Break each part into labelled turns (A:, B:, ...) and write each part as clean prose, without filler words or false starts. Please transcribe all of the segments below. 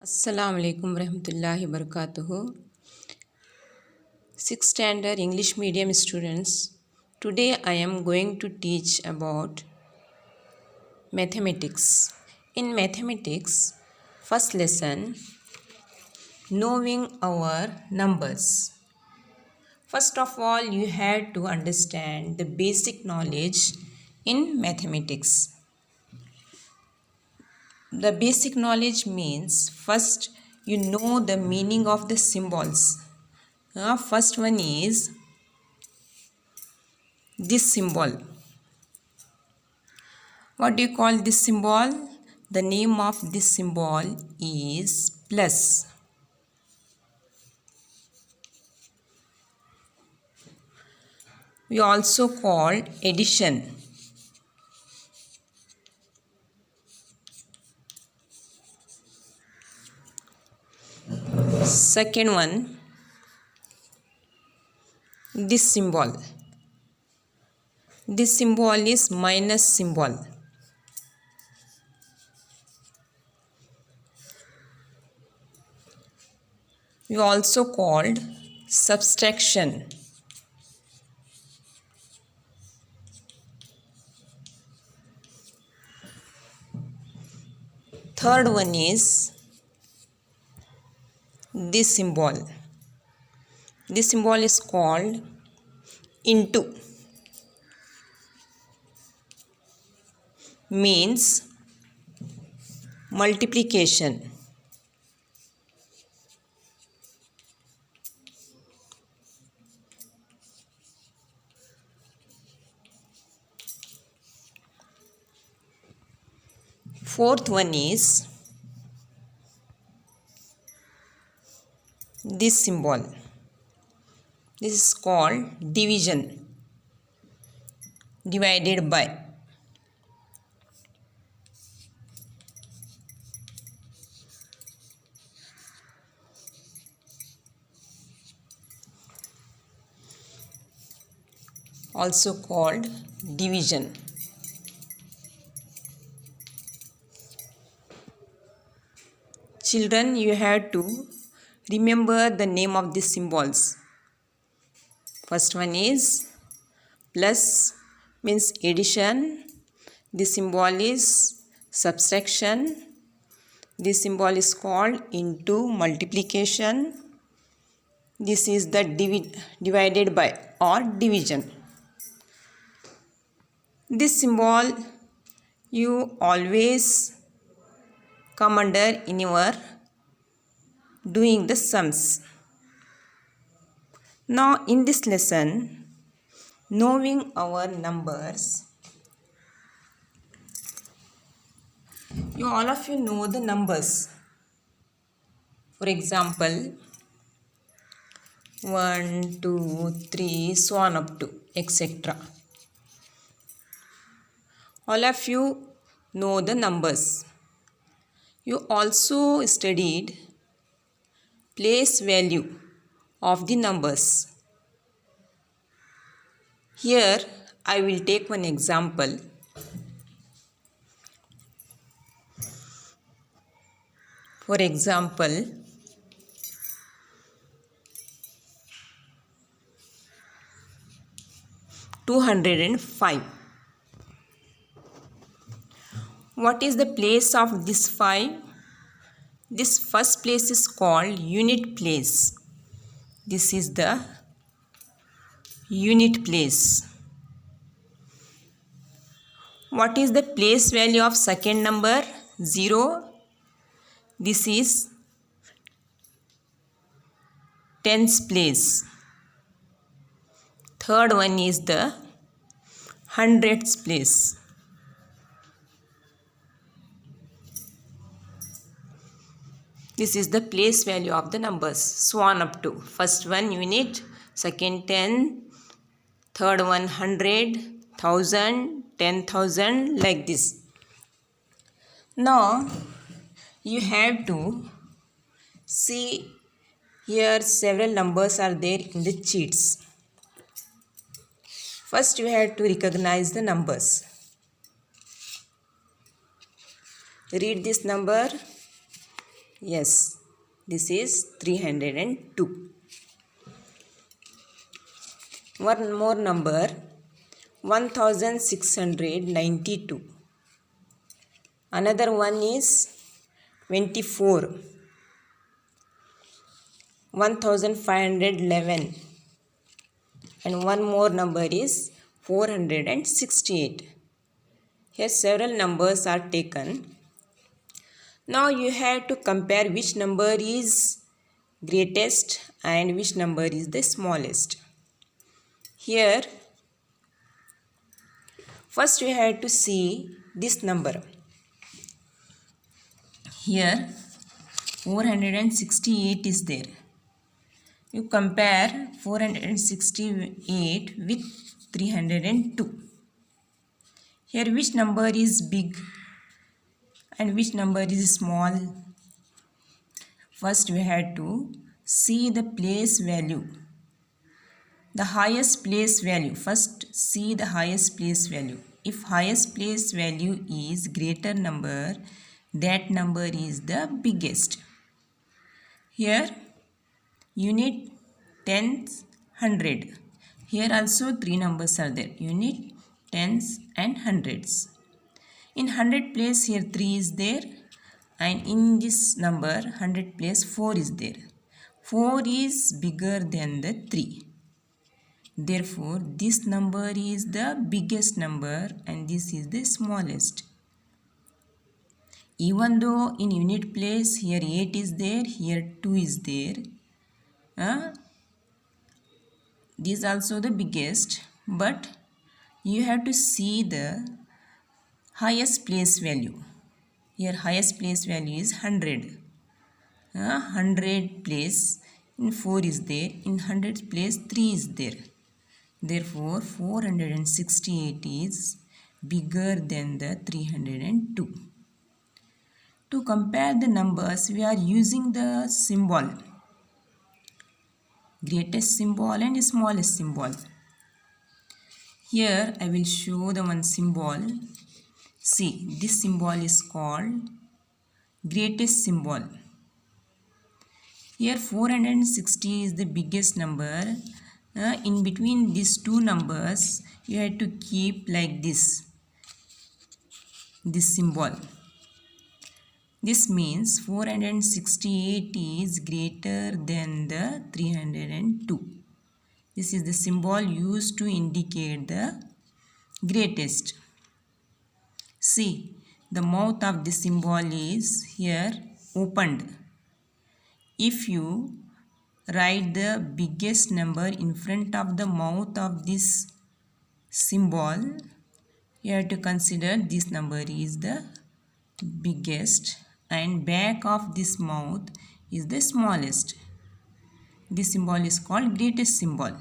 A: Assalamu alaikum warahmatullahi wabarakatuh. Sixth standard English medium students. Today I am going to teach about mathematics. In mathematics, first lesson, knowing our numbers. First of all, you have to understand the basic knowledge in mathematics. The basic knowledge means first you know the meaning of the symbols. First one is this symbol. What do you call this symbol? The name of this symbol is plus. We also call addition. Second one, this symbol. This symbol is minus symbol. We also called subtraction. Third one is this symbol. This symbol is called into. Means multiplication. Fourth one is this symbol. This is called division. Divided by. Also called division. Children, you have to remember the name of these symbols. First one is plus, means addition. This symbol is subtraction. This symbol is called into, multiplication. This is the divided by or division. This symbol you always come under in your doing the sums. Now in this lesson, knowing our numbers, all of you know the numbers. For example, 1, 2, 3, so on up to etc. All of you know the numbers. You also studied place value of the numbers. Here I will take one example. For example, 205. What is the place of this 5? This first place is called unit place. This is the unit place. What is the place value of second number? 0. This is tens place. Third one is the hundreds place. This is the place value of the numbers, so on up to. First one unit, second 10, third one 100, 1000, 10,000, like this. Now you have to see here several numbers are there in the sheets. First you have to recognize the numbers. Read this number Yes, this is 302. One more number, 1692. Another one is 24. 1511. And one more number is 468. Here several numbers are taken. Now you have to compare which number is greatest and which number is the smallest. Here first we have to see this number. Here 468 is there. You compare 468 with 302. Here which number is big and which number is small? First we have to see the place value. The highest place value. First see the highest place value. If highest place value is greater number, that number is the biggest. Here unit, tens, hundred. Here also three numbers are there. Unit, tens and hundreds. In hundred place here 3 is there, and in this number 100 place 4 is there. 4 is bigger than the 3. Therefore this number is the biggest number and this is the smallest. Even though in unit place here 8 is there, here 2 is there, this is also the biggest, but you have to see the highest place value. Here highest place value is 100. 100 place in 4 is there, in 100 place 3 is there. Therefore 468 is bigger than the 302. To compare the numbers, we are using the symbol, greatest symbol and smallest symbol. Here I will show the one symbol. See, this symbol is called greatest symbol. Here 460 is the biggest number. In between these two numbers, you have to keep like this symbol. This means 468 is greater than the 302. This is the symbol used to indicate the greatest. See, the mouth of the symbol is here opened. If you write the biggest number in front of the mouth of this symbol, you have to consider this number is the biggest and back of this mouth is the smallest. This symbol is called greatest symbol.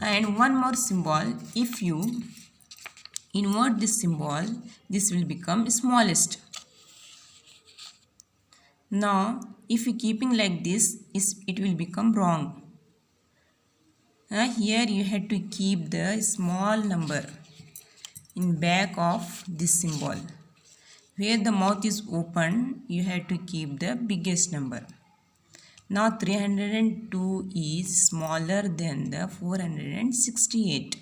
A: And one more symbol, if you invert this symbol, this will become smallest. Now if you keeping like this, it will become wrong. Here you have to keep the small number in back of this symbol. Where the mouth is open, you have to keep the biggest number. Now 302 is smaller than the 468.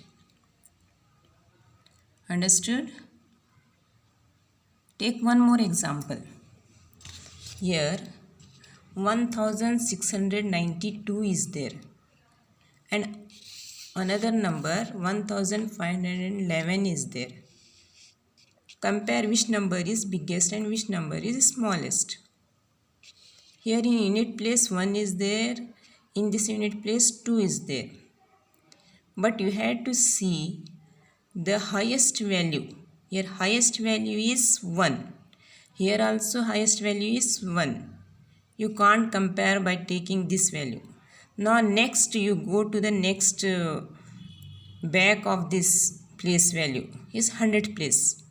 A: Understood? Take one more example. Here 1692 is there and another number 1511 is there. Compare which number is biggest and which number is smallest. Here in unit place 1 is there, in this unit place 2 is there. But you have to see the highest value. Here highest value is 1. Here also highest value is 1. You can't compare by taking this value. Now next you go to the next back of this place value is 100 place.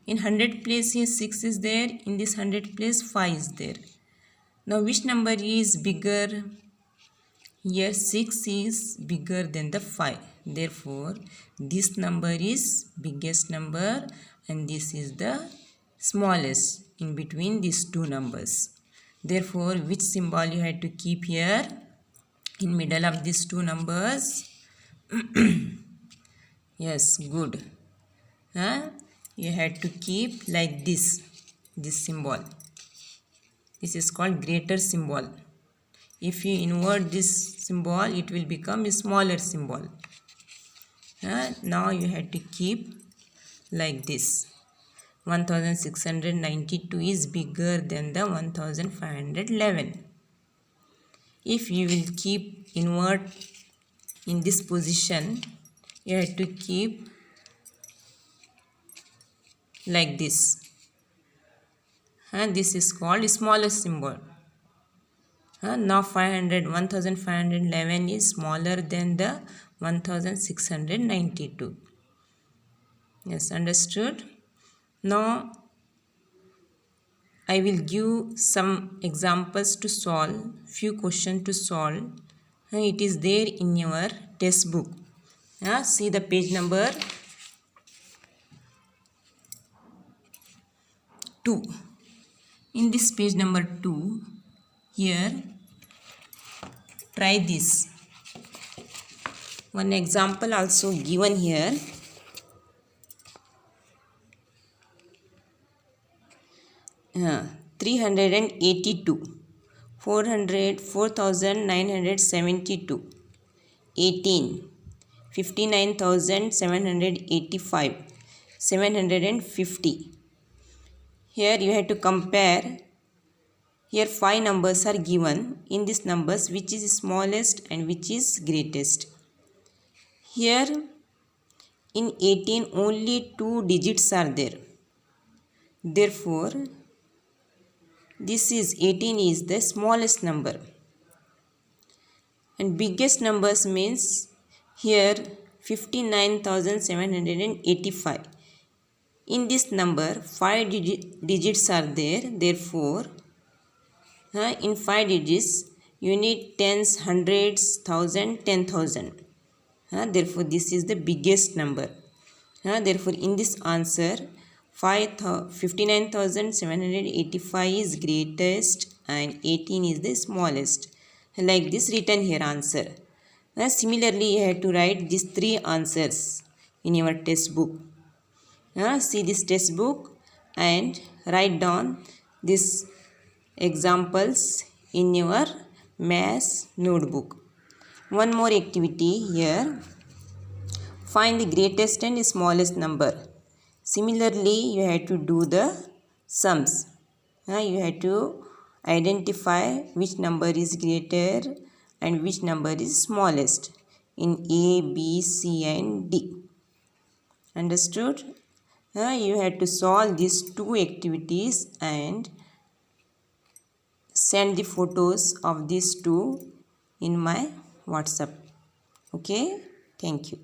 A: In 100 place here 6 is there, in this 100 place 5 is there. Now which number is bigger? Here 6 is bigger than the 5. Therefore this number is biggest number and this is the smallest in between these two numbers. Therefore, which symbol you had to keep here in middle of these two numbers? Yes, good. You had to keep like this symbol. This is called greater symbol. If you invert this symbol, it will become a smaller symbol. Now you had to keep like this. 1692 is bigger than the 1511. If you will keep invert in this position, you have to keep like this. And this is called smaller symbol. Now 1511 is smaller than the 1692. Yes, understood? Now I will give some examples to solve, few questions to solve. It is there in your textbook. See the page number 2. In this page number 2, here try this. One example also given here. Uh, 382, 4,972, 18, 59,785, 750. Here you have to compare. Here 5 numbers are given. In these numbers, which is smallest and which is greatest? Here in 18 only 2 digits are there. Therefore, this is 18 is the smallest number. And biggest numbers means here 59,785. In this number 5 digits are there. Therefore, in 5 digits you need tens, hundreds, thousand, 10,000. Therefore, this is the biggest number. Therefore, in this answer 59,785 is greatest and 18 is the smallest. Like this written here answer. Similarly, you have to write these 3 answers in your textbook. See this textbook and write down these examples in your maths notebook. One more activity here. Find the greatest and smallest number. Similarly, you have to do the sums. You have to identify which number is greater and which number is smallest in A, B, C and D. Understood? You have to solve these 2 activities and send the photos of these 2 in my WhatsApp. Okay? Thank you.